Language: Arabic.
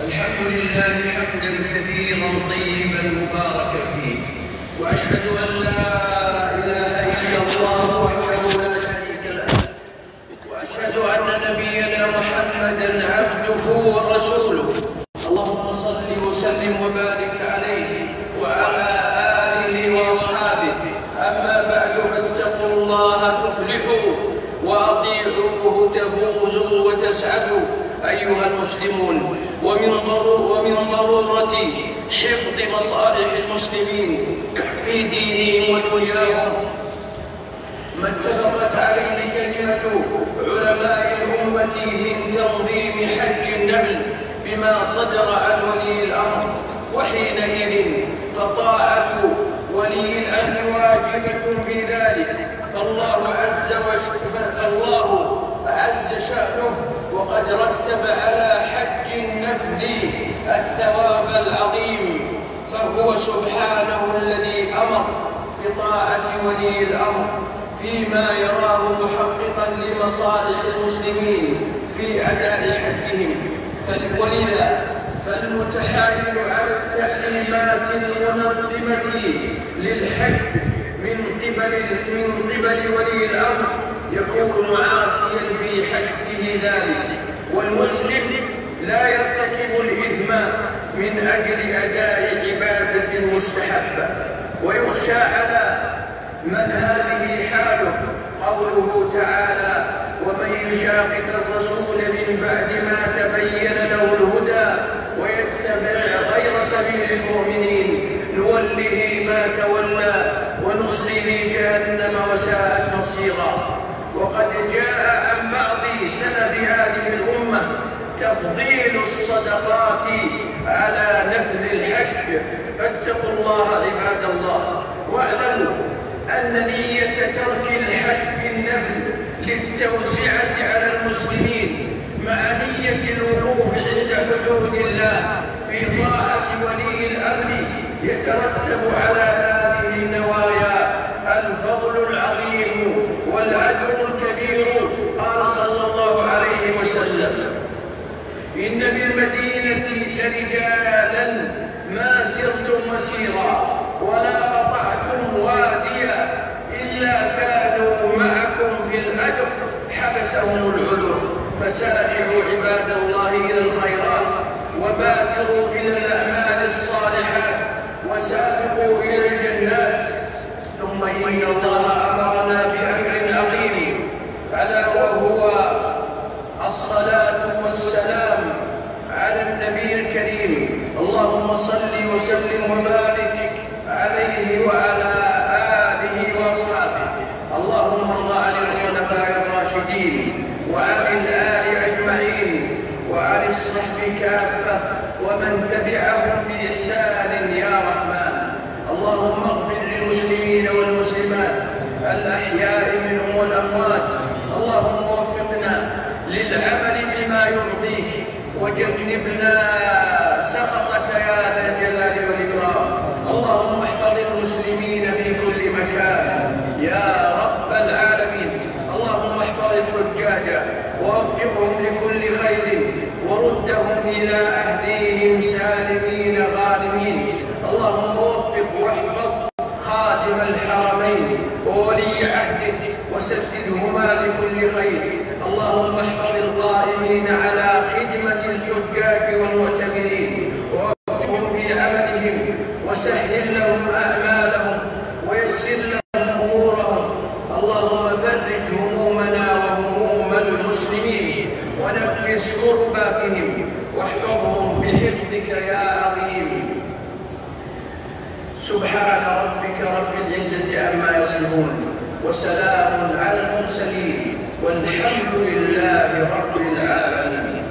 الحمد لله حمدا كثيرا طيبا مباركا فيه، وأشهد أن لا إله إلا الله وحده لا شريك له، وأشهد أن نبينا محمدا عبده ورسوله. اللهم صل وسلم وبارك عليه وعلى آله وأصحابه. أما بعد، فاتقوا الله تفلحوا وأطيعوه تفوزوا وتسعدوا أيها المسلمون. ومن ضرورة حفظ مصالح المسلمين في دينهم ودنياهم ما اتفقت عليه كلمة علماء الأمة من تنظيم حج النفل بما صدر عن ولي الأمر، وحينئذ فطاعة ولي الأمر واجبة في ذلك. فالله عز شأنه وقد رتب على حج النفل الثواب العظيم، فهو سبحانه الذي أمر بطاعة ولي الأمر فيما يراه محققا لمصالح المسلمين في أداء حجهم. ولذا فالمتحايل على التعليمات المنظمة للحج من قبل ولي الأمر يكون عاصيا في حجه ذلك، والمسلم لا يرتكب الإثم من أجل أداء عبادة مستحبة. ويخشى على من هذه حاله قوله تعالى: ومن يشاقق الرسول من بعد ما تبين له الهدى ويتبع غير سبيل المؤمنين نوله ما تولى ونصله جهنم وساءت مصيرا. وقد جاء عن بعض سلف هذه الأمة تفضيل الصدقات على نفل الحج، فاتقوا الله عباد الله، واعلموا أن نية ترك الحج النفل للتوسعة على المسلمين مع نية الوقوف عند حدود الله في طاعة ولي الأمر يترتب على هذه النوايا الفضل العظيم والأجر الكبير. قال صلى الله عليه وسلم: إن بالمدينة لرجالا ما سرتم مسيرا ولا قطعتم واديا إلا كانوا معكم في الأجر حبسهم العذر، فسارعوا عباد الله إلى الخيرات وبادروا إلى الأعمال الصالحات وسابقوا إلى الجنات. ثم إن الله أمرنا بأمر عظيم ألا وهو الصلاة والسلام على النبي الكريم. اللهم صل وسلم وبارك عليه وعلى آله وأصحابه. اللهم ارض عن الخلفاء الراشدين وعن الآل أجمعين وعن الصحب كافة ومن تبعهم بإحسان يا رحمن. اللهم اغفر للمسلمين والمسلمات الأحياء منهم والأموات. اللهم وفقنا للعمل بما يرضيك وجنبنا سخطك يا ذا الجلال والإكرام. اللهم احفظ المسلمين في كل مكان يا رب العالمين. اللهم احفظ الحجاج ووفقهم لكل خير وردهم إلى أهليهم سالمين غانمين. اللهم وفق واحفظ خادم الحرمين وولي عهده وسددهما لكل خير. اللهم احفظ القائمين على خدمة الحجاج والمعتمرين ووفقهم في عملهم وسهل لهم أعمالهم ويسر لهم أمورهم. اللهم فرج همومنا وهموم المسلمين ونفس كرباتهم واحفظهم بحفظك يا عظيم. سبحان ربك رب العزة عما يصفون وسلام على المرسلين والحمد لله رب العالمين.